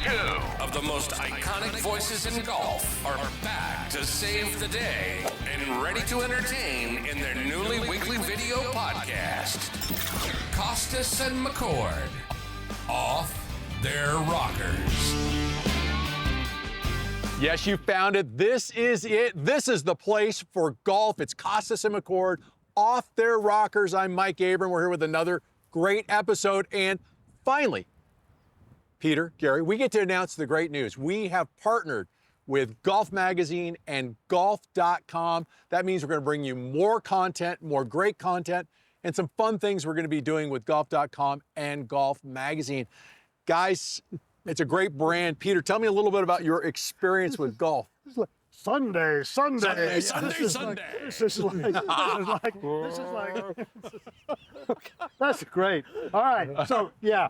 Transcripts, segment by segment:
Two of the most iconic voices in golf are back to save the day and ready to entertain in their newly weekly video podcast. Kostis and McCord, off their rockers. Yes, you found it. This is it. This is the place for golf. It's Kostis and McCord, off their rockers. I'm Mike Abram. We're here with another great episode. And finally, Peter, Gary, we get to announce the great news. We have partnered with Golf Magazine and golf.com. That means we're going to bring you more content, more great content, and some fun things we're going to be doing with golf.com and Golf Magazine. Guys, it's a great brand. Peter, tell me a little bit about your experience with golf. Sunday. That's great. All right. So, yeah,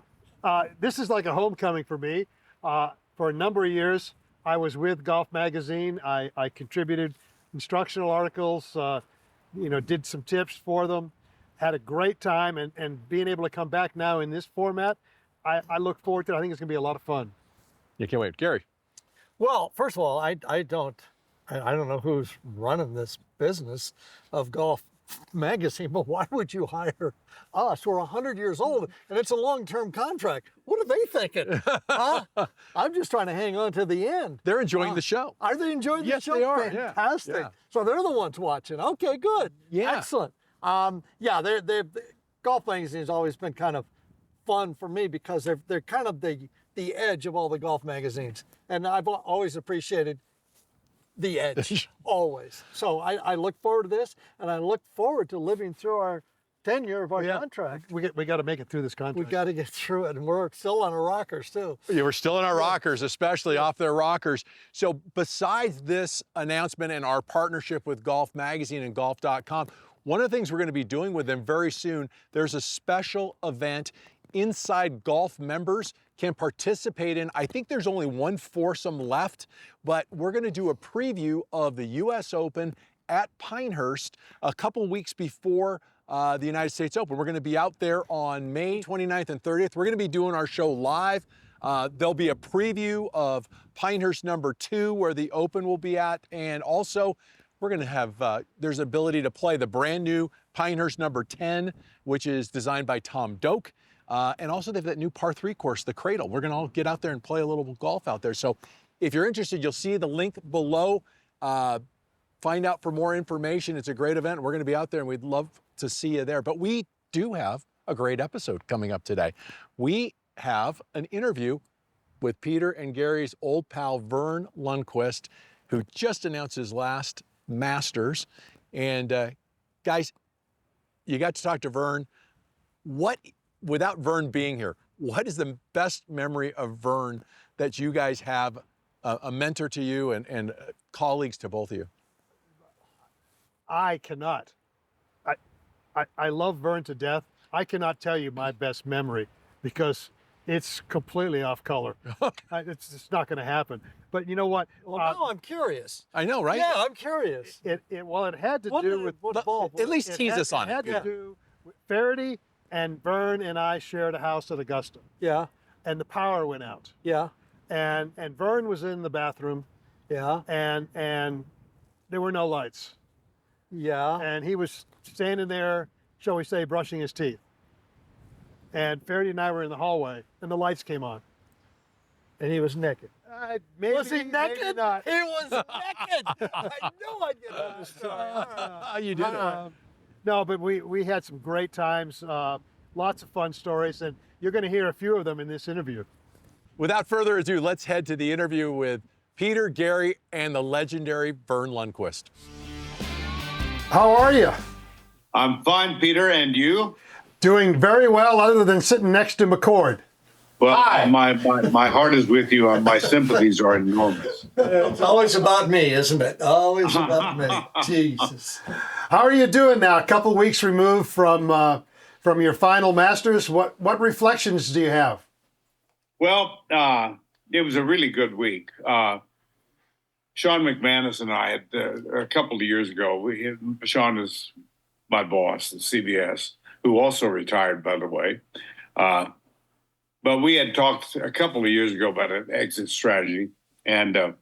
this is like a homecoming for me. For a number of years, I was with Golf Magazine. I contributed instructional articles, did some tips for them, had a great time, and being able to come back now in this format, I look forward to it. I think it's going to be a lot of fun. You can't wait. Gary. Well, first of all, I don't know who's running this business of Golf Magazine, but why would you hire us? We're 100 years old, and it's a long-term contract. What are they thinking? Huh? I'm just trying to hang on to the end. They're enjoying the show. Are they enjoying the yes, show? They are. Fantastic. Yeah. So they're the ones watching. Okay, good. Yeah. Excellent. They're Golf Magazine has always been kind of fun for me because they're kind of the edge of all the golf magazines, and I've always appreciated the edge, always. So I look forward to this, and I look forward to living through our tenure of our contract. We got to make it through this contract. We got to get through it, and we're still on our rockers too. Yeah, we're still in our rockers, especially off their rockers. So besides this announcement and our partnership with Golf Magazine and golf.com, one of the things we're going to be doing with them very soon, there's a special event inside golf members can participate in. I think there's only one foursome left, but we're going to do a preview of the U.S. Open at Pinehurst a couple weeks before the United States Open. We're going to be out there on May 29th and 30th. We're going to be doing our show live. There'll be a preview of Pinehurst #2 where the Open will be at, and also we're going to have, there's ability to play the brand new Pinehurst #10, which is designed by Tom Doak. And also they have that new par 3 course, the Cradle. We're going to all get out there and play a little golf out there. So if you're interested, you'll see the link below. Find out for more information. It's a great event. We're going to be out there, and we'd love to see you there. But we do have a great episode coming up today. We have an interview with Peter and Gary's old pal, Verne Lundquist, who just announced his last Masters. And guys, you got to talk to Verne. Without Verne being here, what is the best memory of Verne that you guys have, a mentor to you and colleagues to both of you? I cannot. I love Verne to death. I cannot tell you my best memory because it's completely off color. It's not going to happen. But you know what? Well, now I'm curious. I know, right? Yeah, I'm curious. It had to do with what ball? At least tease us on it. It had to do with Feherty, and Verne and I shared a house at Augusta. Yeah. And the power went out. Yeah. And Verne was in the bathroom. Yeah. And there were no lights. Yeah. And he was standing there, shall we say, brushing his teeth. And Feherty and I were in the hallway, and the lights came on. And he was naked. Maybe, Was he naked? Maybe not. He was naked. I knew I'd get on the story. You did it. No, but we had some great times, lots of fun stories, and you're going to hear a few of them in this interview. Without further ado, let's head to the interview with Peter, Gary, and the legendary Verne Lundquist. How are you? I'm fine, Peter, and you? Doing very well, other than sitting next to McCord. Well, Hi. my heart is with you, and my sympathies are enormous. It's always about me, isn't it? Always about me. Jesus. How are you doing now? A couple weeks removed from your final Masters. What reflections do you have? Well, it was a really good week. Sean McManus and I had a couple of years ago. Sean is my boss at CBS, who also retired, by the way. but we had talked a couple of years ago about an exit strategy, and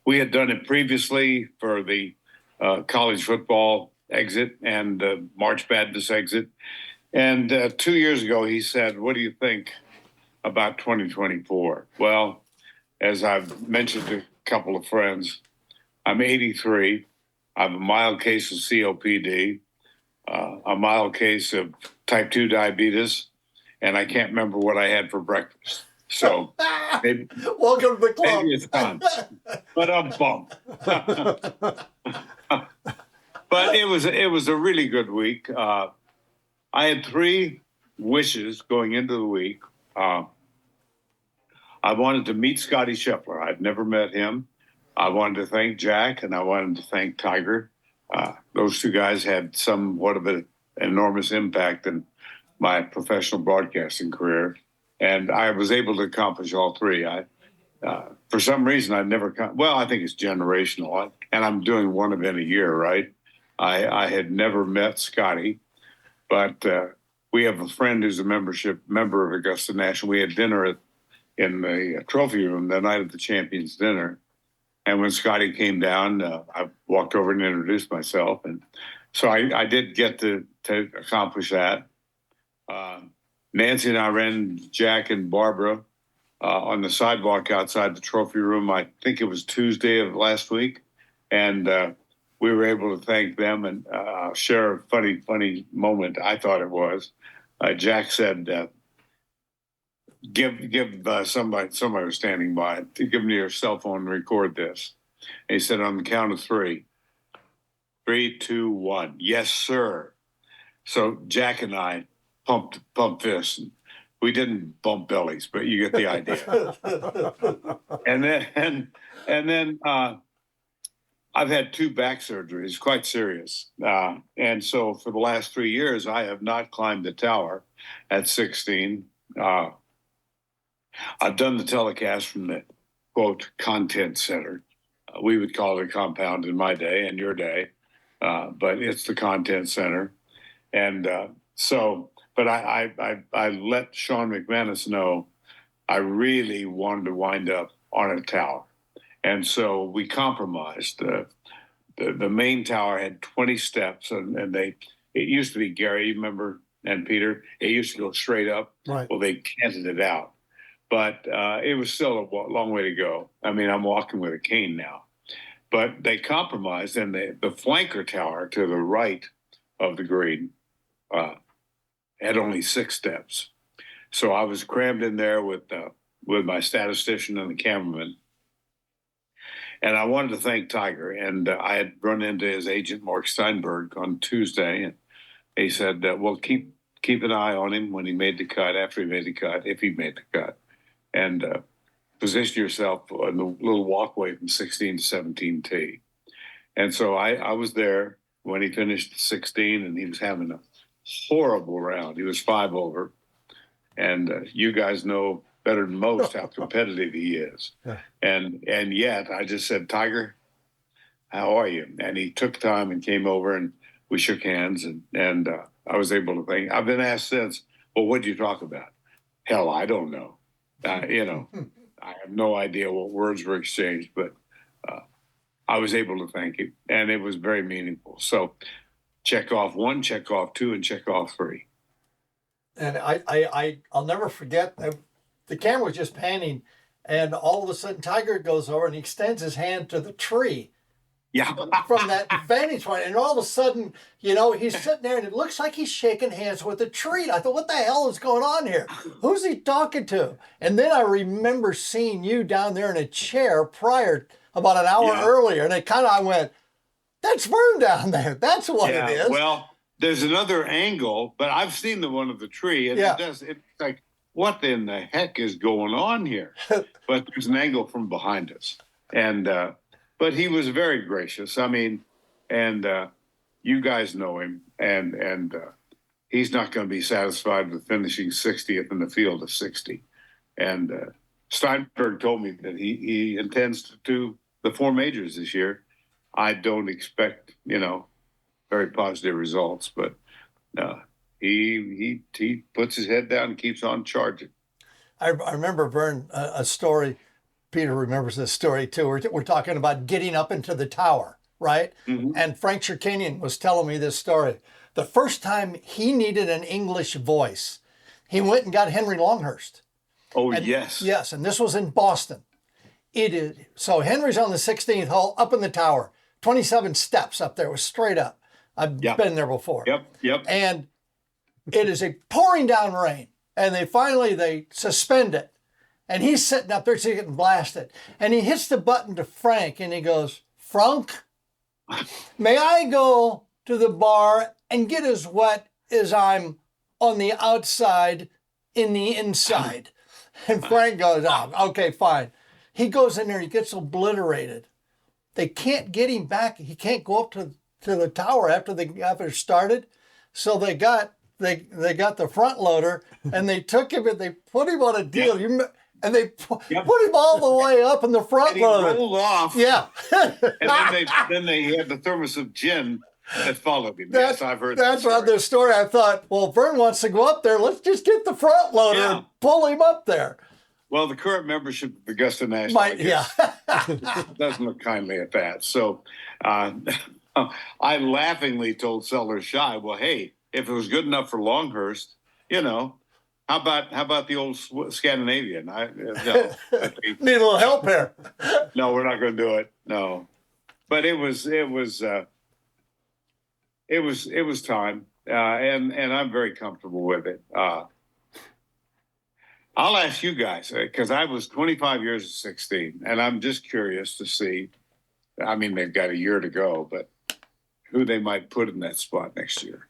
we had done it previously for the college football exit and March Madness exit. And 2 years ago, he said, "What do you think about 2024?" Well, as I've mentioned to a couple of friends, I'm 83. I have a mild case of COPD, a mild case of type 2 diabetes, and I can't remember what I had for breakfast. So maybe, Welcome to the club. maybe it's time. But I'm bummed. But it was a really good week. I had 3 wishes going into the week. I wanted to meet Scotty Scheffler. I'd never met him. I wanted to thank Jack, and I wanted to thank Tiger. Those 2 guys had somewhat of an enormous impact in my professional broadcasting career, and I was able to accomplish all 3. For some reason, I think it's generational, and I'm doing one event a year, right? I had never met Scotty, but we have a friend who's a member of Augusta National. We had dinner in the trophy room the night of the Champions Dinner. And when Scotty came down, I walked over and introduced myself. And so I did get to accomplish that. Nancy and I ran Jack and Barbara on the sidewalk outside the trophy room. I think it was Tuesday of last week. And we were able to thank them and share a funny moment. I thought it was. Jack said, give somebody was standing by, to give me your cell phone and record this. And he said, on the count of 3, 3, 2, 1, yes, sir. So Jack and I pumped fists. And we didn't bump bellies, but you get the idea. and then I've had 2 back surgeries, quite serious. And so for the last 3 years, I have not climbed the tower at 16. I've done the telecast from the, quote, content center. We would call it a compound in my day and your day, but it's the content center. And but I let Sean McManus know I really wanted to wind up on a tower. And so we compromised. The main tower had 20 steps, and it used to be, Gary, you remember, and Peter, it used to go straight up. Right. Well, they canted it out. But it was still a long way to go. I mean, I'm walking with a cane now. But they compromised, and the flanker tower to the right of the green had only 6 steps. So I was crammed in there with my statistician and the cameraman. And I wanted to thank Tiger. And I had run into his agent, Mark Steinberg, on Tuesday. And he said, well, keep an eye on him when he made the cut, after he made the cut, if he made the cut. And position yourself on the little walkway from 16 to 17 tee. And so I was there when he finished 16, and he was having a horrible round. He was 5 over. And you guys know better than most how competitive he is. Yeah. And yet I just said, Tiger, how are you? And he took time and came over, and we shook hands, and I was able to think. I've been asked since, well, what'd you talk about? Hell, I don't know. I have no idea what words were exchanged, but I was able to thank him, and it was very meaningful. So check off 1, check off 2, and check off 3. And I'll never forget, the camera was just panning, and all of a sudden Tiger goes over and he extends his hand to the tree. Yeah. From that vantage point. And all of a sudden, he's sitting there and it looks like he's shaking hands with a tree. And I thought, what the hell is going on here? Who's he talking to? And then I remember seeing you down there in a chair about an hour earlier. And I went, that's Verne down there. That's what it is. Well, there's another angle, but I've seen the one of the tree. And it's like, what in the heck is going on here? But there's an angle from behind us. And, but he was very gracious. I mean, and you guys know him, and he's not going to be satisfied with finishing 60th in the field of 60. And Steinberg told me that he intends to do the 4 majors this year. I don't expect, very positive results, but he puts his head down and keeps on charging. I remember, Verne, a story. Peter remembers this story too. We're talking about getting up into the tower, right? Mm-hmm. And Frank Chirkanian was telling me this story. The first time he needed an English voice, he went and got Henry Longhurst. Oh, And, yes. Yes, and this was in Boston. It is so Henry's on the 16th hole up in the tower, 27 steps up there. It was straight up. I've been there before. Yep. And it is a pouring down rain. And they suspend it. And he's sitting up there, so he's getting blasted. And he hits the button to Frank, and he goes, "Frank, may I go to the bar and get as wet as I'm on the outside in the inside?" And Frank goes, "Oh, okay, fine." He goes in there, he gets obliterated. They can't get him back. He can't go up to the tower after it started. So they got the front loader, and they took him and they put him on a deal. And they put him all the way up in the front loader. He rolled off. Yeah. And then they had the thermos of gin that followed him. Yes, I've heard that's right. The story. I thought, well, Verne wants to go up there. Let's just get the front loader and pull him up there. Well, the current membership of Augusta National doesn't look kindly at that. So I laughingly told Sellers Shy, well, hey, if it was good enough for Longhurst, how about the old Scandinavian? Need a little help here. No, we're not going to do it. No, but it was time, and I'm very comfortable with it. I'll ask you guys, because I was 25 years of 16, and I'm just curious to see. I mean, they've got a year to go, but who they might put in that spot next year.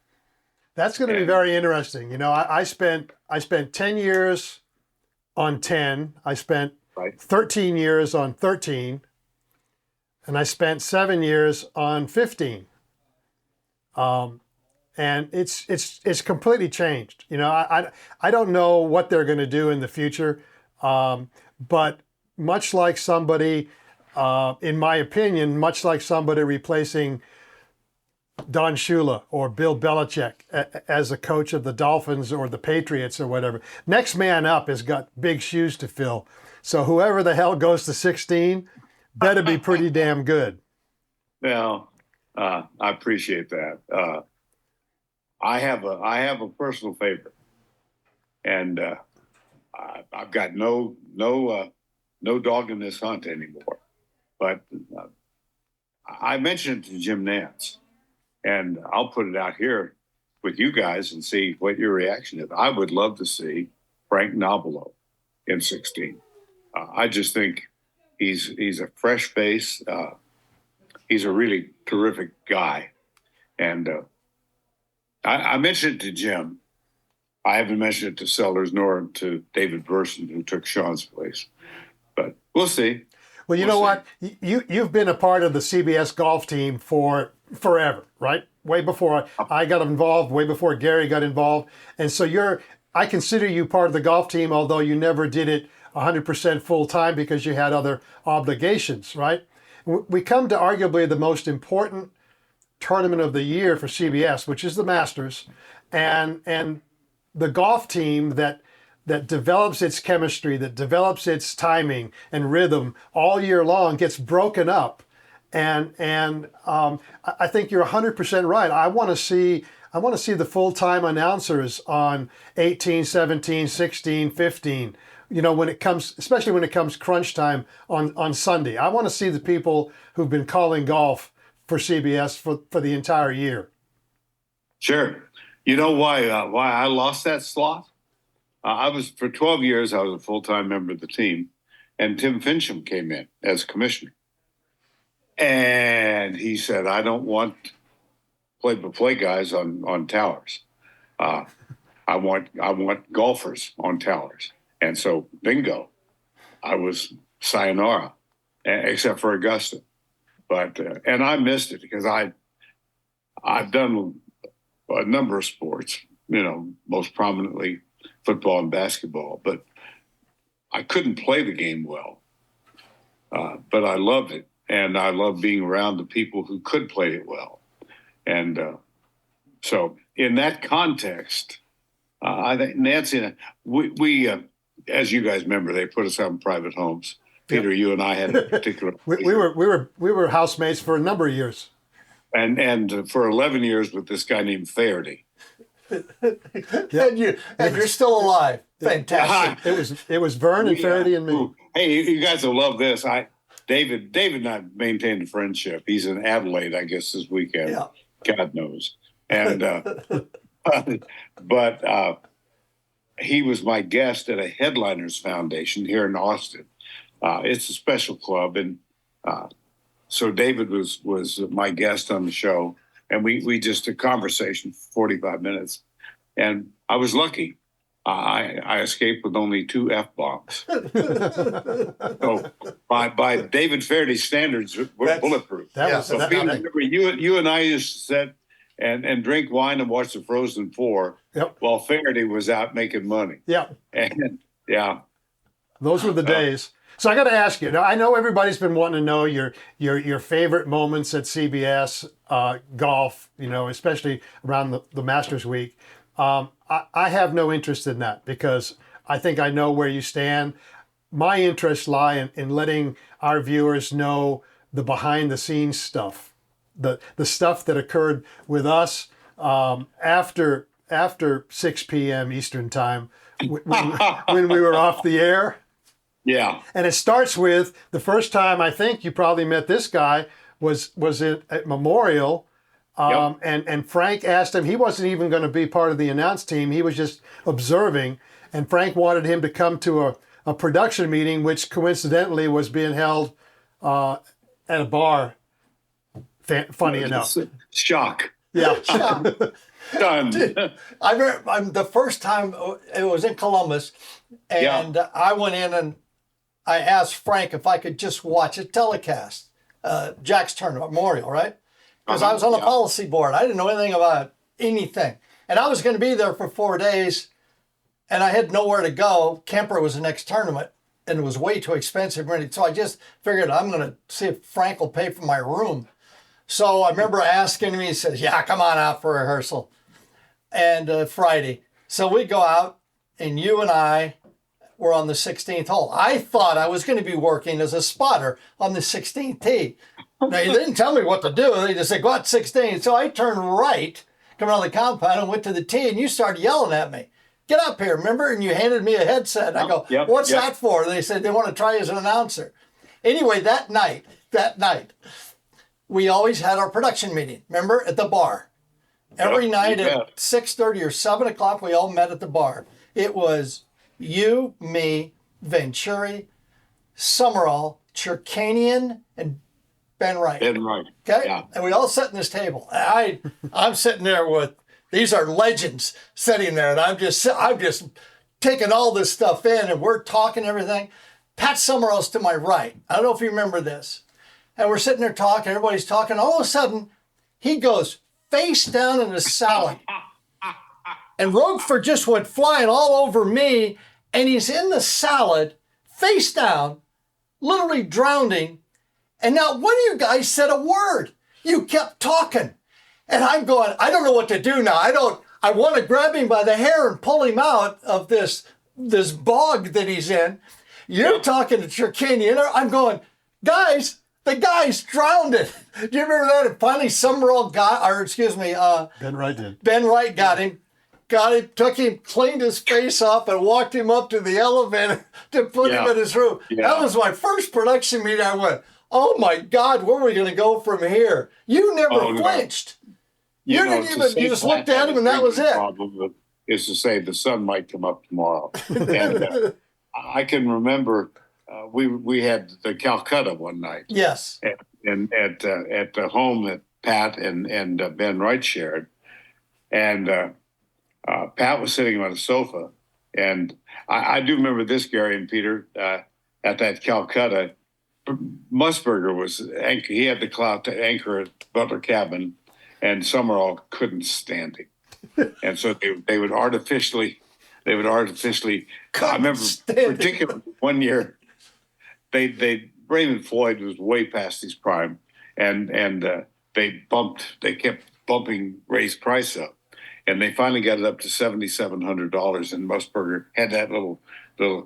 That's going to be very interesting. I spent 10 years on 10. I spent 13 years on 13, and I spent 7 years on 15. And it's completely changed. I don't know what they're going to do in the future, but much like somebody, in my opinion, much like somebody replacing Don Shula or Bill Belichick as a coach of the Dolphins or the Patriots or whatever. Next man up has got big shoes to fill. So whoever the hell goes to 16 better be pretty damn good. Well, I appreciate that. I have a personal favorite, and I've got no dog in this hunt anymore. But I mentioned it to Jim Nantz. And I'll put it out here with you guys and see what your reaction is. I would love to see Frank Nobilo in 16. I just think he's a fresh face. He's a really terrific guy. And I mentioned it to Jim. I haven't mentioned it to Sellers nor to David Burson, who took Sean's place. But we'll see. Well, you know what? You've been a part of the CBS Golf team for forever, right? Way before I got involved, way before Gary got involved. And so I consider you part of the golf team, although you never did it 100% full time because you had other obligations, right? We come to arguably the most important tournament of the year for CBS, which is the Masters, and the golf team that develops its chemistry, that develops its timing and rhythm all year long gets broken up. And I think you're 100% right. I want to see the full-time announcers on 18, 17, 16, 15. Especially when it comes crunch time on Sunday. I want to see the people who've been calling golf for CBS for the entire year. Sure. You know why I lost that slot? For 12 years, I was a full-time member of the team, and Tim Fincham came in as commissioner. And he said, I don't want play-by-play guys on towers. I want golfers on towers. And so, bingo, I was sayonara, except for Augusta. But and I missed it because I've done a number of sports, most prominently football and basketball, but I couldn't play the game well. But I loved it. And I love being around the people who could play it well. And so in that context, I think Nancy, we as you guys remember, they put us out in private homes. Peter, you and I had a particular. We were housemates for a number of years. And for 11 years with this guy named Feherty. And you're still alive. Fantastic. It was Verne and Feherty and me. Hey, you guys will love this. David and I maintained a friendship. He's in Adelaide, I guess, this weekend. Yeah. God knows. And but he was my guest at a Headliners Foundation here in Austin. It's a special club, and so David was my guest on the show, and we just a conversation for 45 minutes, and I was lucky. I escaped with only 2 F-bombs. So by David Feherty's standards, we're bulletproof. Remember, you and I used to sit and drink wine and watch the Frozen Four while Feherty was out making money. Yeah. And those were the days. So I got to ask you. Now I know everybody's been wanting to know your favorite moments at CBS Golf. Especially around the Masters Week. I have no interest in that because I think I know where you stand. My interests lie in letting our viewers know the behind the scenes stuff, the stuff that occurred with us after 6 p.m. Eastern time when we were off the air. Yeah. And it starts with the first time I think you probably met this guy was at Memorial. And Frank asked him, he wasn't even going to be part of the announce team. He was just observing. And Frank wanted him to come to a production meeting, which coincidentally was being held at a bar. Funny enough. Shock. Yeah. Done. The first time it was in Columbus, and I went in and I asked Frank if I could just watch a telecast, Jack's tournament, Memorial, right? Because I was on the policy board. I didn't know anything about anything. And I was going to be there for 4 days, and I had nowhere to go. Kemper was the next tournament, and it was way too expensive. So I just figured I'm going to see if Frank will pay for my room. So I remember asking him, he says, yeah, come on out for rehearsal. And Friday. So we go out, and you and I were on the 16th hole. I thought I was going to be working as a spotter on the 16th tee. Now, they didn't tell me what to do. They just said, go out 16. So I turned right, coming out of the compound, and went to the tee, and you started yelling at me. Get up here, remember? And you handed me a headset. I go, what's that for? And they said, they want to try you as an announcer. Anyway, that night, we always had our production meeting, remember, at the bar. Every night at 6:30 or 7 o'clock, we all met at the bar. It was you, me, Venturi, Summerall, Chirkanian, and Ben Wright. Ben Wright. Okay? Yeah. And we all sat in this table. I'm sitting there with, these are legends sitting there, and I'm just taking all this stuff in, and we're talking everything. Pat Summerall's to my right. I don't know if you remember this. And we're sitting there talking, everybody's talking. All of a sudden, he goes face down in the salad. And Roquefort just went flying all over me, and he's in the salad, face down, literally drowning. And now one of you guys said a word. You kept talking. And I'm going, I don't know what to do now. I want to grab him by the hair and pull him out of this bog that he's in. You're talking to Chirkanian. I'm going, guys, the guy's drowned it. Do you remember that? And finally Summerall Ben Wright did. Ben Wright got him, took him, cleaned his face off, and walked him up to the elevator to put him in his room. Yeah. That was my first production meeting. I went, oh my God, where are we going to go from here? You never flinched. You didn't even, you just looked at him and that was it. Problem is to say the sun might come up tomorrow. And I can remember we had the Calcutta one night. Yes. And at the home that Pat and Ben Wright shared. And Pat was sitting on a sofa. And I do remember this, Gary and Peter, at that Calcutta. Musburger was he had the clout to anchor at Butler Cabin, and Summerall couldn't stand him, and so they would artificially. I remember particularly one year, Raymond Floyd was way past his prime, and they kept bumping Ray's price up, and they finally got it up to $7,700. And Musburger had that little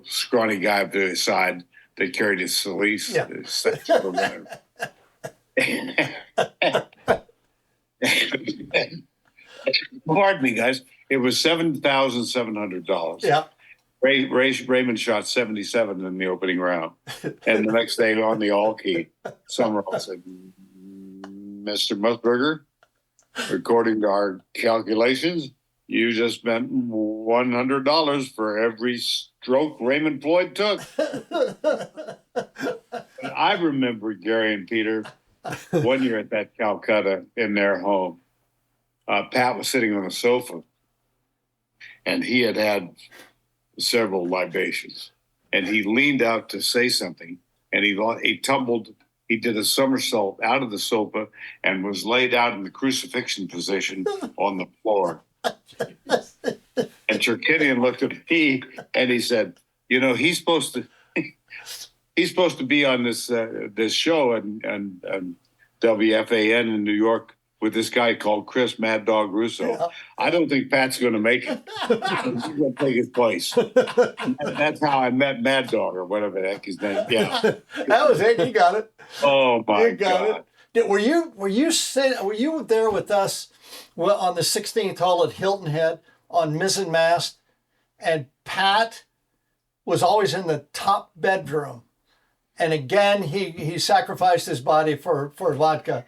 scrawny guy up to his side that carried his valise. Yeah. Pardon me, guys. It was $7,700. Yeah. Raymond shot 77 in the opening round, and the next day on the all key, Summerall said, "Mr. Musburger, according to our calculations, you just spent $100 for every stroke Raymond Floyd took." I remember Gary and Peter one year at that Calcutta in their home. Pat was sitting on a sofa, and he had several libations, and he leaned out to say something, and he tumbled. He did a somersault out of the sofa and was laid out in the crucifixion position on the floor. And Cherkinian looked at me and he said, "You know, he's supposed to be on this show and WFAN in New York with this guy called Chris Mad Dog Russo. Yeah. I don't think Pat's going to make it. He's going to take his place." That's how I met Mad Dog, or whatever the heck his name. Yeah, that was it. You got it. Oh my God! Were you there with us on the 16th hole at Hilton Head on Mizzen Mast, and Pat was always in the top bedroom, and again he sacrificed his body for vodka.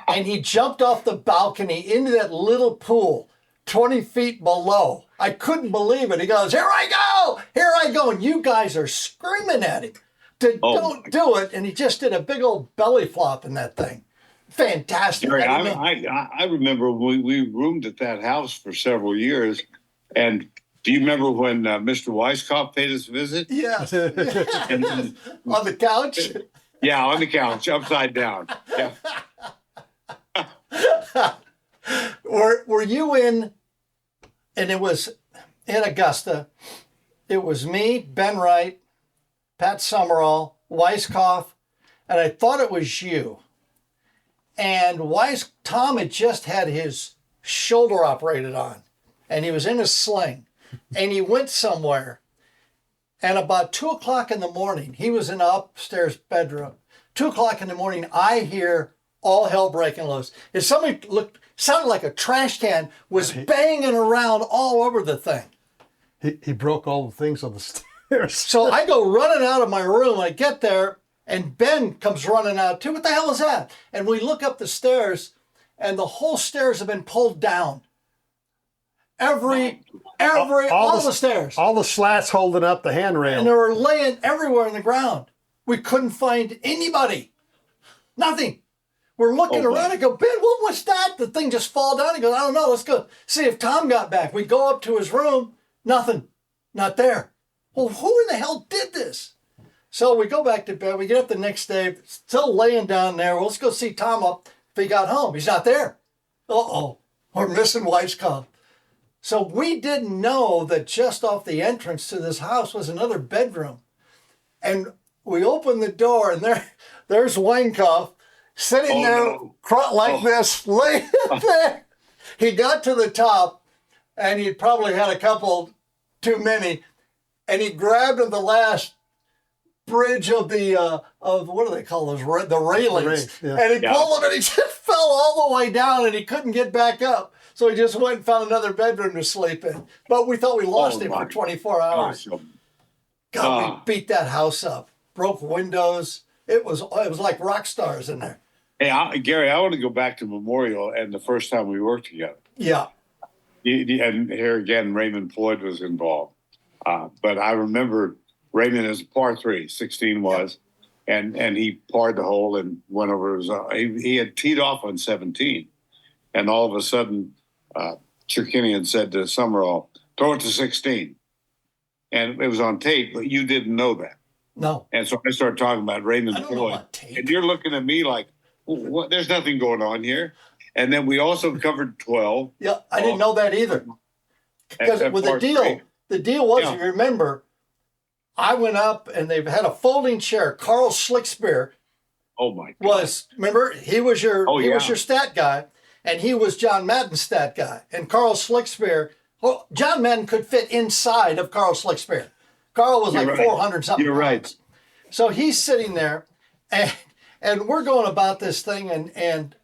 And he jumped off the balcony into that little pool 20 feet below. I couldn't believe it. He goes, "Here I go! Here I go!" And you guys are screaming at him to don't do it. And he just did a big old belly flop in that thing. Fantastic. Gary, I remember we roomed at that house for several years. And do you remember when Mr. Weisskopf paid us a visit? Yes. On the couch? Yeah, on the couch, upside down. Yeah. Were you in, and it was in Augusta, it was me, Ben Wright, Pat Summerall, Weisskopf, and I thought it was you. And Tom had just had his shoulder operated on, and he was in a sling, and he went somewhere. And about 2 o'clock in the morning, he was in an upstairs bedroom. 2 o'clock in the morning, I hear all hell breaking loose. If somebody sounded like a trash can was banging around all over the thing. He broke all the things on the stairs. So I go running out of my room. I get there, and Ben comes running out too. What the hell is that? And we look up the stairs, and the whole stairs have been pulled down. All the stairs. All the slats holding up the handrail. And they were laying everywhere on the ground. We couldn't find anybody. Nothing. We're looking around. I go, "Ben, what was that?" The thing just fall down. He goes, "I don't know. Let's go see if Tom got back." We go up to his room. Nothing. Not there. Well, who in the hell did this? So we go back to bed. We get up the next day, still laying down there. Well, let's go see Tom up if he got home. He's not there. Uh-oh. We're missing Weisskopf. So we didn't know that just off the entrance to this house was another bedroom. And we opened the door, and there's Weisskopf sitting there like this, laying there. He got to the top, and he'd probably had a couple too many, and he grabbed at the last bridge of the what do they call those? The railings. And he pulled him, and he just fell all the way down, and he couldn't get back up. So he just went and found another bedroom to sleep in. But we thought we lost him for 24 hours. God, we beat that house up. Broke windows. It was like rock stars in there. Hey, Gary, I want to go back to Memorial and the first time we worked together. Yeah. And here again, Raymond Floyd was involved. But I remember Raymond as a par 3, 16 was, and he parred the hole and went over his. He had teed off on 17, and all of a sudden, Cherkinian said to Summerall, "Throw it to 16," and it was on tape, but you didn't know that. No. And so I started talking about Raymond Floyd, and you're looking at me like, "What? There's nothing going on here." And then we also covered 12. Yeah, I didn't know that either. Because with the deal was, you remember, I went up and they've had a folding chair. Carl Schlickspear remember, he was your stat guy. and he was John Madden's stat guy. And Carl Slickspear, John Madden could fit inside of Carl Slickspear. Carl was like 400 something. You're right. So he's sitting there, and we're going about this thing, and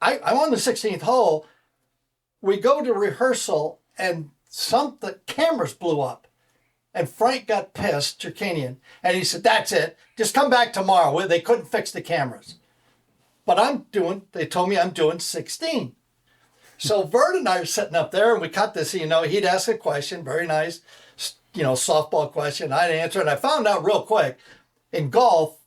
I'm on the 16th hole. We go to rehearsal, and the cameras blew up. And Frank got pissed, Jerkanian, and he said, "That's it. Just come back tomorrow." They couldn't fix the cameras. But they told me I'm doing 16. So Verne and I are sitting up there, and we cut this, he'd ask a question, very nice, softball question. I'd answer it. I found out real quick, in golf,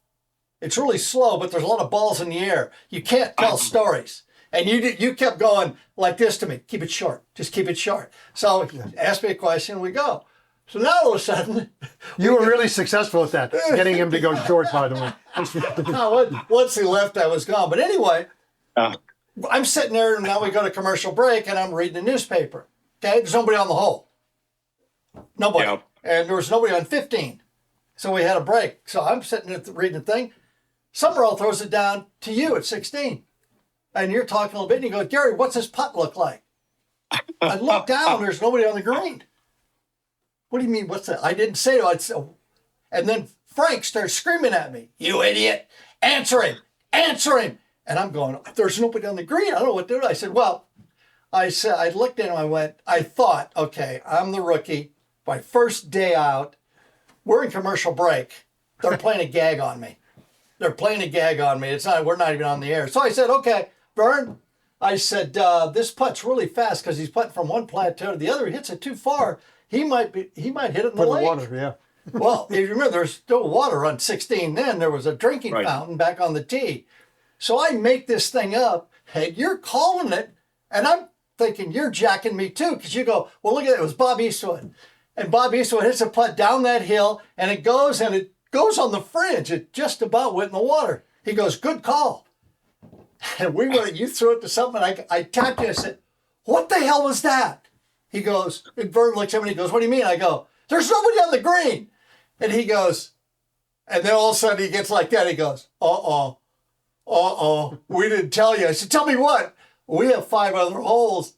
it's really slow, but there's a lot of balls in the air. You can't tell stories. And you kept going like this to me. Keep it short. Just keep it short. So ask me a question, we go. So now all of a sudden... You were really successful at that, getting him to go short, by the way. Once he left, I was gone. But anyway, I'm sitting there, and now we go to commercial break, and I'm reading the newspaper. Okay, there's nobody on the hole. Nobody. Yep. And there was nobody on 15. So we had a break. So I'm sitting there reading the thing. Summerall throws it down to you at 16. And you're talking a little bit, and you go, "Gary, what's this putt look like?" I look down, there's nobody on the green. "What do you mean, what's that?" I didn't say it. And then Frank starts screaming at me, "You idiot, answer him, answer him." And I'm going, "There's nobody on the green. I don't know what to do." I said, I looked at him, I thought, okay, I'm the rookie. My first day out, we're in commercial break. They're playing a gag on me. We're not even on the air. So I said, "Okay, Verne," I said, "this putt's really fast because he's putting from one plateau to the other. He hits it too far. He might hit it in the lake." Water, yeah. Well, if you remember, there's still water on 16 then. There was a drinking fountain back on the tee. So I make this thing up. Hey, you're calling it. And I'm thinking, you're jacking me too. Because you go, "Well, look at it. It was Bob Eastwood." And Bob Eastwood hits a putt down that hill. And it goes on the fringe. It just about went in the water. He goes, "Good call." And you threw it to something. I tapped you. I said, "What the hell was that?" He goes, and Verne looks at me and he goes, "What do you mean?" I go, "There's nobody on the green." And he goes, and then all of a sudden he gets like that. He goes, uh-oh, we didn't tell you." I said, "Tell me what?" "We have 5 other holes."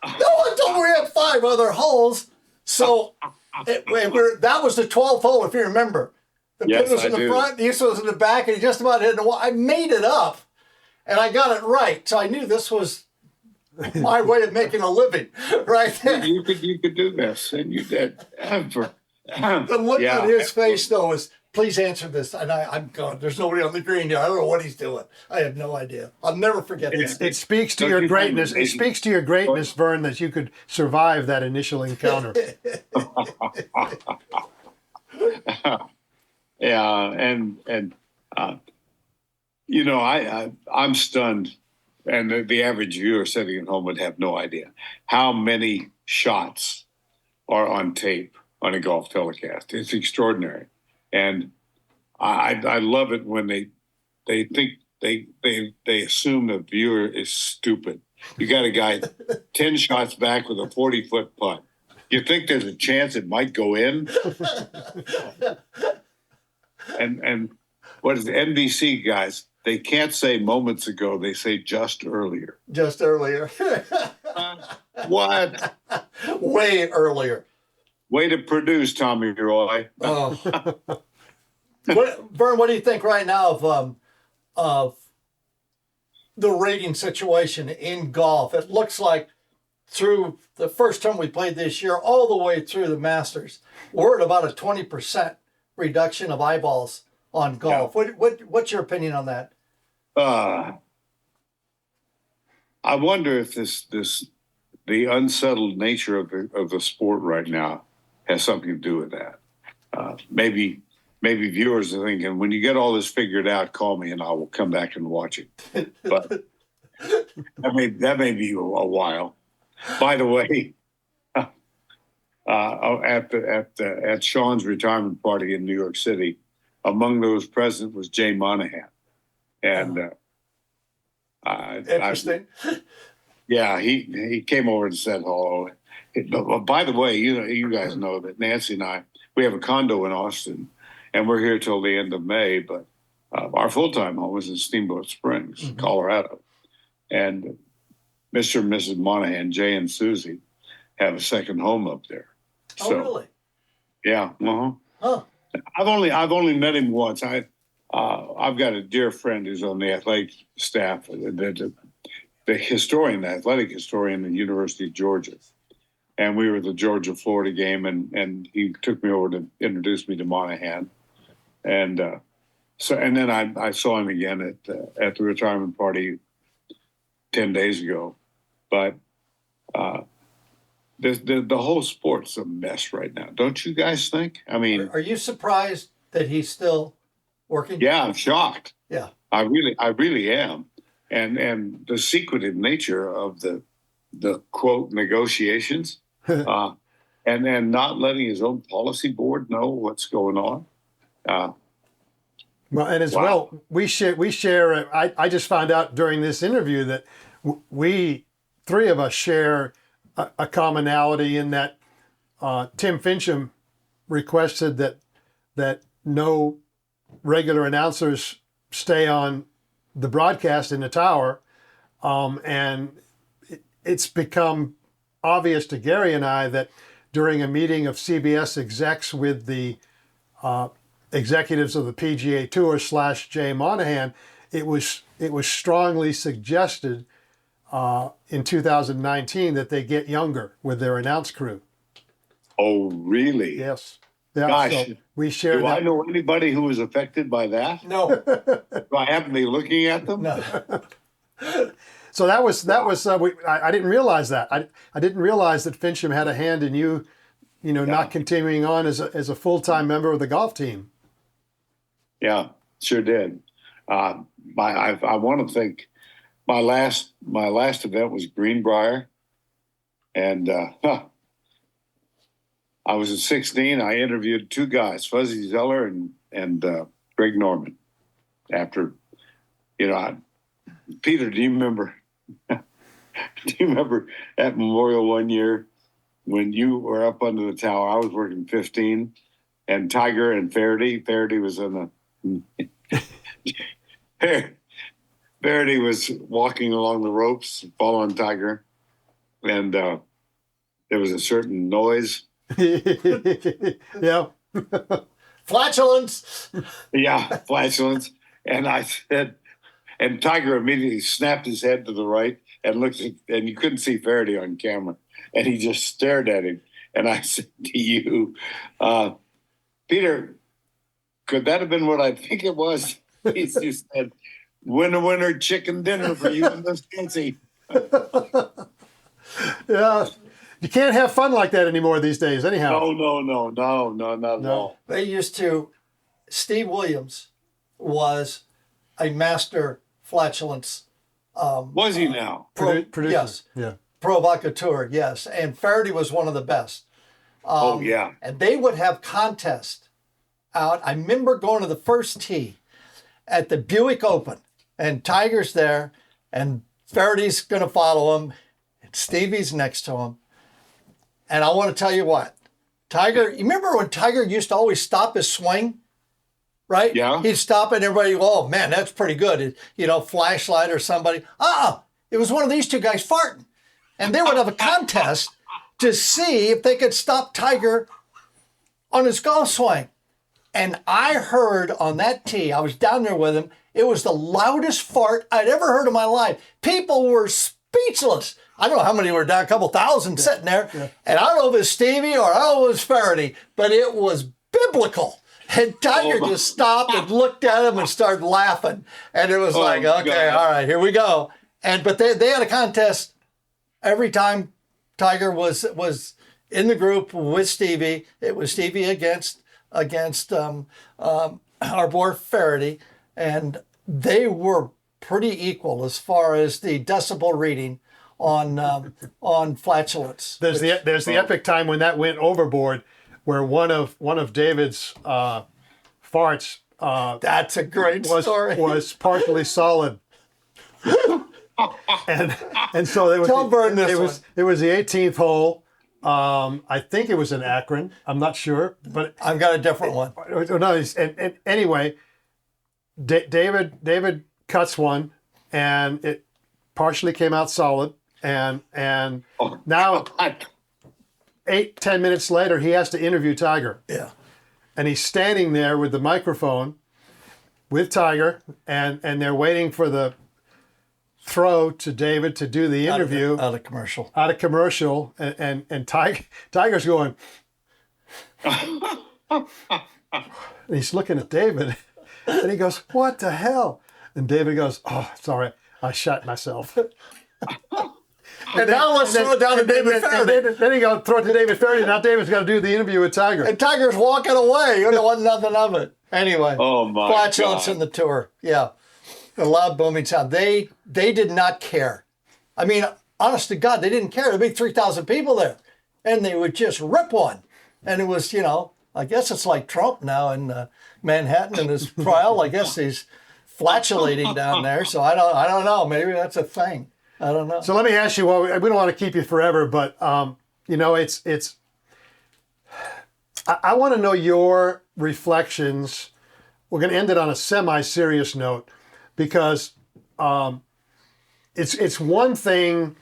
No one told me we had 5 other holes. So that was the 12th hole, if you remember. The pin was in the front, the East was in the back, and he just about hit the wall. I made it up, and I got it right. So I knew this was my way of making a living, right there. You could do this, and you did. The look on his face, though, was, "Please answer this." And I'm going, "There's nobody on the green here. I don't know what he's doing. I have no idea." I'll never forget that. It speaks to your greatness. It speaks to your greatness, Verne, that you could survive that initial encounter. Yeah, and I'm stunned, and the average viewer sitting at home would have no idea how many shots are on tape on a golf telecast. It's extraordinary, and I love it when they think they assume the viewer is stupid. You got a guy 10 shots back with a 40-foot putt. You think there's a chance it might go in? And what is the NBC guys? They can't say moments ago. They say just earlier. Just earlier. What? Way earlier. Way to produce, Tommy Roy. Oh. Verne, what do you think right now of the rating situation in golf? It looks like through the first term we played this year, all the way through the Masters, we're at about a 20% reduction of eyeballs on golf. Yeah. What's your opinion on that? I wonder if the unsettled nature of the sport right now has something to do with that. Maybe viewers are thinking, when you get all this figured out, call me and I will come back and watch it. But that may be a while. By the way, at Sean's retirement party in New York City, among those present was Jay Monahan, and interesting. He came over and said hello. But by the way, you guys know that Nancy and I, we have a condo in Austin, and we're here till the end of May. But our full-time home is in Steamboat Springs, Colorado, and Mr. and Mrs. Monahan, Jay and Susie, have a second home up there. Oh, really? Yeah. Huh. I've only met him once. I've got a dear friend who's on the athletic staff, the historian, the athletic historian at the University of Georgia. And we were at the Georgia-Florida game, and he took me over to introduce me to Monahan. And then I saw him again at the retirement party 10 days ago. But the whole sport's a mess right now. Don't you guys think? I mean, Are you surprised that he's still working? yeah, I'm shocked. Yeah. I really am. And the secretive nature of the quote negotiations, and then not letting his own policy board know what's going on. Well, and as well, we share. I just found out during this interview that we three of us share a commonality in that Tim Fincham requested that no regular announcers stay on the broadcast in the tower, and it's become obvious to Gary and I that during a meeting of CBS execs with the executives of the PGA Tour / Jay Monahan, it was strongly suggested in 2019 that they get younger with their announce crew. Oh, really? Yes. Yeah, Gosh, so we share do that. I know anybody who was affected by that? No. Do I happen to be looking at them? No. So that was I didn't realize that. I didn't realize that Fincham had a hand in you not continuing on as a full-time member of the golf team. Yeah, sure did. I want to think my last event was Greenbrier, and I was at 16. I interviewed two guys, Fuzzy Zeller and Greg Norman. After, Peter, do you remember? Do you remember at Memorial one year when you were up under the tower? I was working 15, and Tiger and Feherty was in the. Feherty was walking along the ropes, following Tiger, and there was a certain noise. Yeah. Flatulence. Yeah, flatulence. And I said, and Tiger immediately snapped his head to the right and looked at, and you couldn't see Feherty on camera. And he just stared at him. And I said to you, Peter, could that have been what I think it was? He just said, winner, chicken dinner for you and Miss Nancy. Yeah. You can't have fun like that anymore these days, anyhow. No, not at all. They used to, Steve Williams was a master flatulence. Was he now? Producer. Yes. Yeah. Provocateur, yes. And Feherty was one of the best. Oh, yeah. And they would have contests out. I remember going to the first tee at the Buick Open, and Tiger's there, and Feherty's going to follow him, and Stevie's next to him. And I want to tell you what, Tiger, you remember when Tiger used to always stop his swing, right? Yeah. He'd stop and everybody, oh man, that's pretty good. Flashlight or somebody. It was one of these two guys farting. And they would have a contest to see if they could stop Tiger on his golf swing. And I heard on that tee, I was down there with him, it was the loudest fart I'd ever heard in my life. People were speechless. I don't know how many were down, a couple thousand sitting there. Yeah. And I don't know if it was Stevie or I don't know if it was Feherty, but it was biblical. And Tiger just stopped and looked at him and started laughing. And it was okay, God. All right, here we go. But they had a contest every time Tiger was in the group with Stevie. It was Stevie against our boy Feherty. And they were pretty equal as far as the decibel reading on flatulence. There's the epic time when that went overboard, where one of David's farts. That's a great story. Was partially solid. and so there was Tell Verne this one. It was the 18th hole. I think it was in Akron. I'm not sure, but I've got a different one. No, and anyway, David cuts one, and it partially came out solid. and now 8-10 minutes later, he has to interview Tiger. Yeah. And he's standing there with the microphone with Tiger, and they're waiting for the throw to David to do the interview. Out of commercial. Out of commercial, and Tiger's going. And he's looking at David, and he goes, "What the hell?" And David goes, "Oh, sorry, I shot myself." And now let's throw it down to David Feherty. Then he goes, throw it to David Feherty. Now David's got to do the interview with Tiger. And Tiger's walking away. You know, nothing of it. Anyway. Oh my flatulence God. in the tour. Yeah. A loud booming sound. They did not care. I mean, honest to God, they didn't care. There'd be 3,000 people there. And they would just rip one. And it was, you know, I guess it's like Trump now in Manhattan in his trial. I guess he's flatulating down there. So I don't know. Maybe that's a thing. I don't know. So let me ask you, well, we don't want to keep you forever, but you know, I want to know your reflections. We're going to end it on a semi-serious note, because it's one thing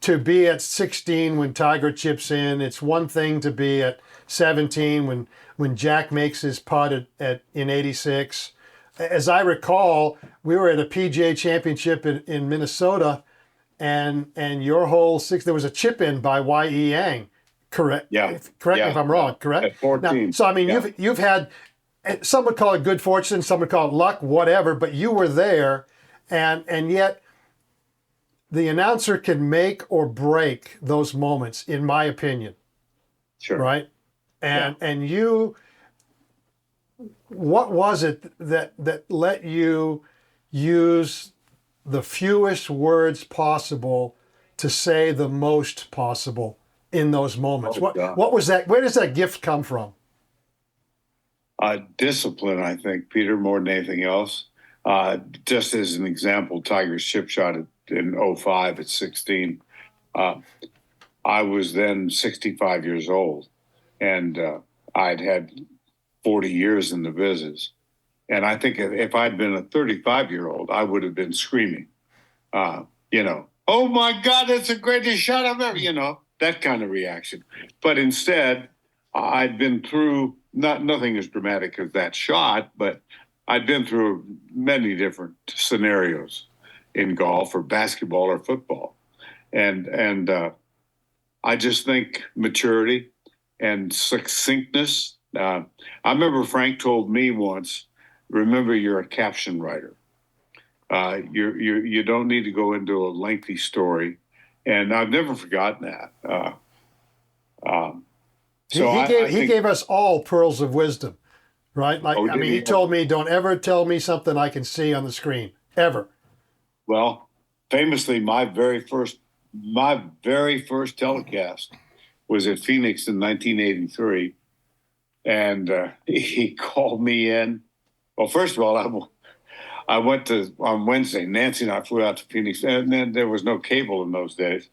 to be at 16 when Tiger chips in. It's one thing to be at 17 when Jack makes his putt in '86. As I recall, we were at a PGA Championship in Minnesota, and your hole six, there was a chip in by Y.E. Yang. Correct. Yeah. Correct me if I'm wrong. Correct. At 14. Now, so I mean, Yeah. you've had, some would call it good fortune, some would call it luck, whatever. But you were there, and yet the announcer can make or break those moments, in my opinion. Sure. Right. And you. What was it that let you use the fewest words possible to say the most possible in those moments? Oh, God. What was that? Where does that gift come from? Discipline, I think, Peter, more than anything else. Just as an example, Tiger's chip shot in 05 at 16. I was then 65 years old, and I'd had 40 years in the business. And I think if I'd been a 35-year-old, I would have been screaming, you know, "Oh my God, that's the greatest shot I've ever," you know, that kind of reaction. But instead, I'd been through nothing as dramatic as that shot, but I'd been through many different scenarios in golf or basketball or football. And I just think maturity and succinctness. I remember Frank told me once, "Remember, you're a caption writer. You don't need to go into a lengthy story," and I've never forgotten that. So he gave us all pearls of wisdom, right? Like, I mean, he told me, "Don't ever tell me something I can see on the screen, ever." Well, famously, my very first telecast was at Phoenix in 1983. And he called me in. Well, first of all, I went on Wednesday. Nancy and I flew out to Phoenix, and then there was no cable in those days.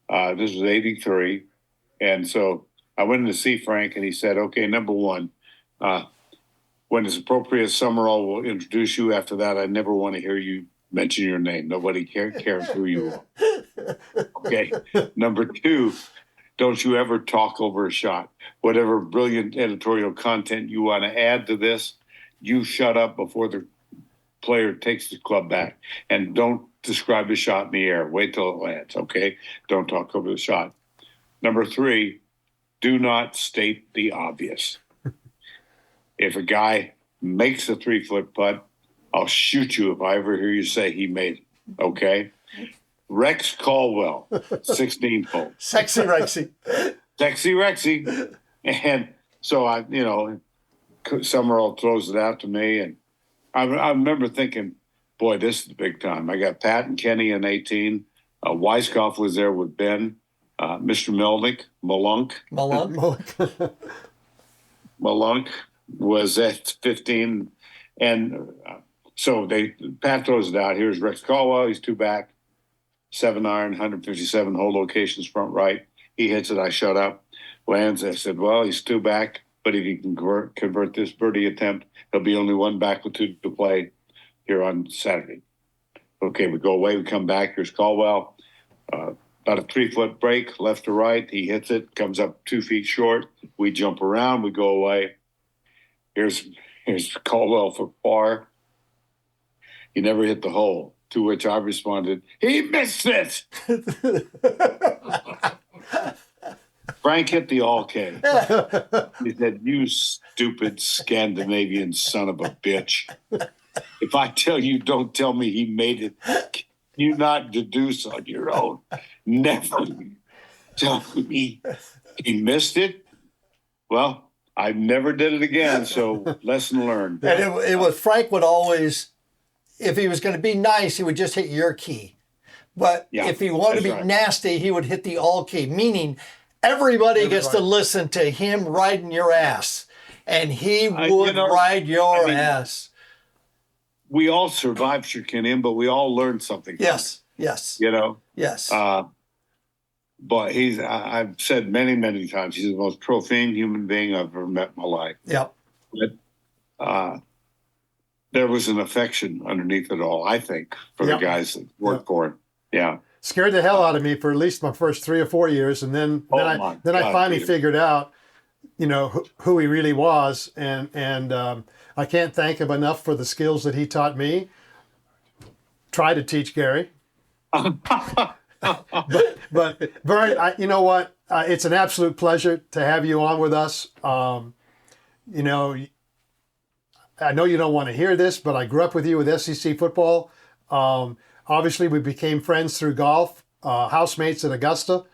This was '83, and so I went in to see Frank, and he said, "Okay, number one, when it's appropriate, Summerall will introduce you. After that, I never want to hear you mention your name. Nobody cares who you are." Okay. Number two, don't you ever talk over a shot. Whatever brilliant editorial content you want to add to this, you shut up before the player takes the club back. And don't describe the shot in the air. Wait till it lands, okay? Don't talk over the shot. Number three, do not state the obvious. If a guy makes a 3-foot putt, I'll shoot you if I ever hear you say he made it, okay? Rex Caldwell, 16th hole. Sexy Rexy. Sexy Rexy. And so Summerall throws it out to me. And I remember thinking, boy, this is the big time. I got Pat and Kenny in 18. Weiskopf was there with Ben. Mr. Malunk was at 15. And so Pat throws it out. Here's Rex Caldwell. He's 2 back. 7-iron, 157 hole locations front right. He hits it. I shut up. Lands. I said, well, he's 2 back, but if he can convert this birdie attempt, he'll be only 1 back with 2 to play here on Saturday. Okay, we go away. We come back. Here's Caldwell. about a 3-foot break, left to right. He hits it, comes up 2 feet short. We jump around, we go away. Here's Caldwell for par. He never hit the hole. To which I responded, he missed it. Frank hit the all-K. He said, you stupid Scandinavian son of a bitch. If I tell you, don't tell me he made it. Can you not deduce on your own? Never tell me he missed it. Well, I never did it again, so lesson learned. And it was Frank would always, if he was going to be nice, he would just hit your key. But if he wanted to be nasty, he would hit the all key, meaning everybody gets to listen to him riding your ass. And he would ride your ass. We all survived Shirkinian, but we all learned something. Yes. Yes. But I've said many, many times, he's the most profane human being I've ever met in my life. Yep. But there was an affection underneath it all, I think, for the guys that worked for him. Yeah. Scared the hell out of me for at least my first 3 or 4 years. And then I finally figured out, who he really was. And I can't thank him enough for the skills that he taught me. Try to teach Gary. but Verne, you know what? It's an absolute pleasure to have you on with us. I know you don't want to hear this, but I grew up with you with SEC football. Obviously, we became friends through golf, housemates at Augusta.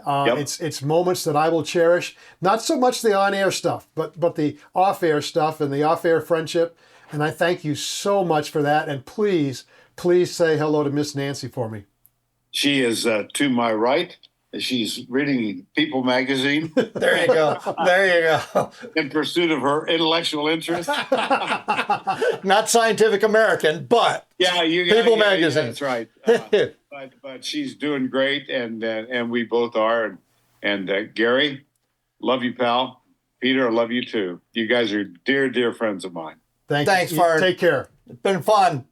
It's moments that I will cherish. Not so much the on-air stuff, but the off-air stuff and the off-air friendship. And I thank you so much for that. And please say hello to Miss Nancy for me. She is to my right. She's reading People magazine. There you go. In pursuit of her intellectual interest. Not Scientific American, but People magazine. That's right. But she's doing great, and we both are. And Gary, love you, pal. Peter, I love you too. You guys are dear, dear friends of mine. Thanks, Verne. Take care. It's been fun.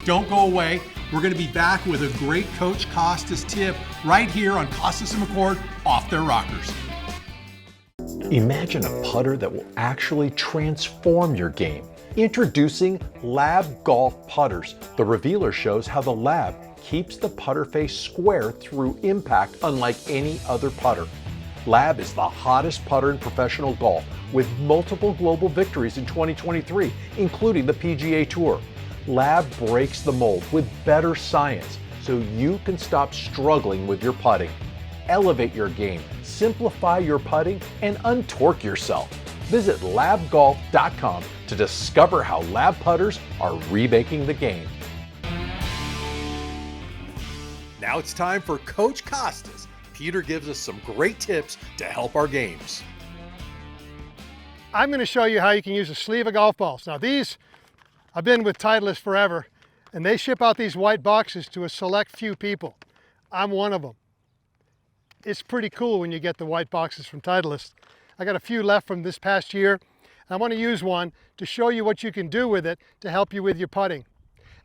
Don't go away. We're going to be back with a great Coach Kostis tip right here on Kostis and McCord Off Their Rockers. Imagine a putter that will actually transform your game. Introducing Lab Golf Putters. The revealer shows how the Lab keeps the putter face square through impact unlike any other putter. Lab is the hottest putter in professional golf with multiple global victories in 2023, including the PGA Tour. Lab breaks the mold with better science so you can stop struggling with your putting. Elevate your game, simplify your putting, and untorque yourself. Visit labgolf.com to discover how Lab putters are remaking the game. Now it's time for Coach Kostis. Peter gives us some great tips to help our games. I'm going to show you how you can use a sleeve of golf balls. Now these, I've been with Titleist forever, and they ship out these white boxes to a select few people. I'm one of them. It's pretty cool when you get the white boxes from Titleist. I got a few left from this past year, and I want to use one to show you what you can do with it to help you with your putting.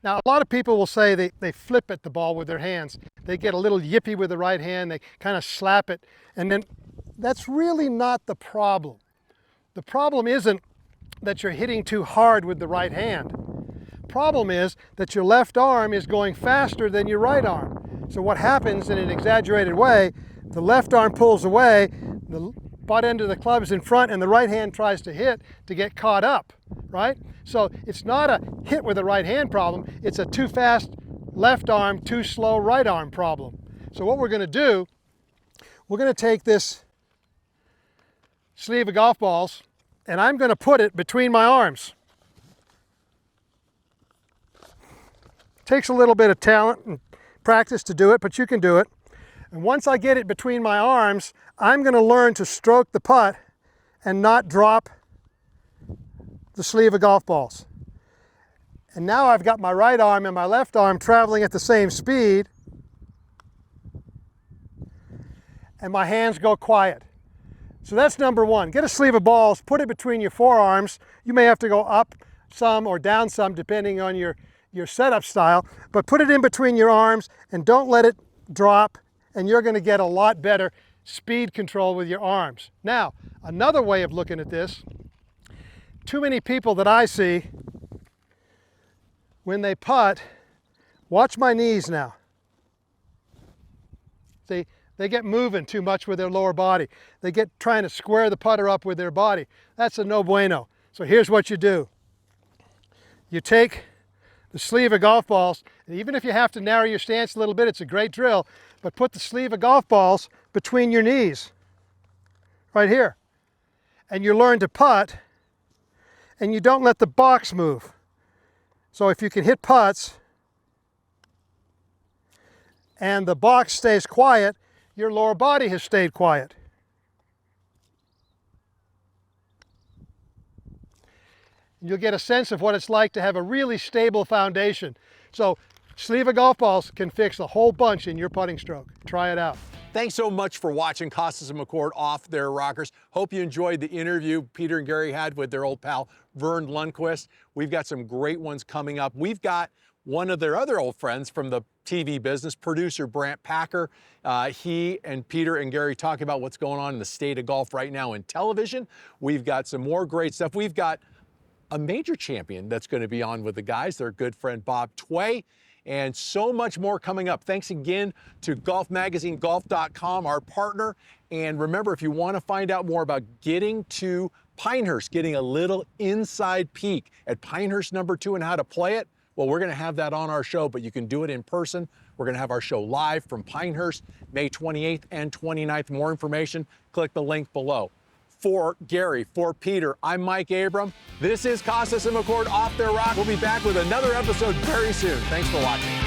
Now, a lot of people will say they flip at the ball with their hands. They get a little yippy with the right hand, they kind of slap it, and then that's really not the problem. The problem isn't that you're hitting too hard with the right hand. Problem is that your left arm is going faster than your right arm. So what happens in an exaggerated way, the left arm pulls away, the butt end of the club is in front, and the right hand tries to hit to get caught up, right? So it's not a hit with the right hand problem, it's a too fast left arm, too slow right arm problem. So what we're gonna do, we're gonna take this sleeve of golf balls, and I'm going to put it between my arms. Takes a little bit of talent and practice to do it, but you can do it. And once I get it between my arms, I'm going to learn to stroke the putt and not drop the sleeve of golf balls. And now I've got my right arm and my left arm traveling at the same speed, and my hands go quiet. So that's number one. Get a sleeve of balls, put it between your forearms. You may have to go up some or down some depending on your setup style, but put it in between your arms and don't let it drop and you're going to get a lot better speed control with your arms. Now, another way of looking at this, too many people that I see, when they putt, watch my knees now. See, they get moving too much with their lower body. They get trying to square the putter up with their body. That's a no bueno. So here's what you do. You take the sleeve of golf balls, and even if you have to narrow your stance a little bit, it's a great drill, but put the sleeve of golf balls between your knees, right here. And you learn to putt, and you don't let the box move. So if you can hit putts, and the box stays quiet, your lower body has stayed quiet. You'll get a sense of what it's like to have a really stable foundation. So, sleeve of golf balls can fix a whole bunch in your putting stroke. Try it out. Thanks so much for watching Kostis and McCord Off Their Rockers. Hope you enjoyed the interview Peter and Gary had with their old pal, Verne Lundquist. We've got some great ones coming up. We've got one of their other old friends from the TV business, producer Brant Packer. He and Peter and Gary talking about what's going on in the state of golf right now in television. We've got some more great stuff. We've got a major champion that's going to be on with the guys, their good friend Bob Tway, and so much more coming up. Thanks again to Golf Magazine, golf.com, our partner. And remember, if you want to find out more about getting to Pinehurst, getting a little inside peek at Pinehurst #2 and how to play it, well, we're going to have that on our show, but you can do it in person. We're going to have our show live from Pinehurst, May 28th and 29th. More information, click the link below. For Gary, for Peter, I'm Mike Abram. This is Kostis and McCord Off Their Rock. We'll be back with another episode very soon. Thanks for watching.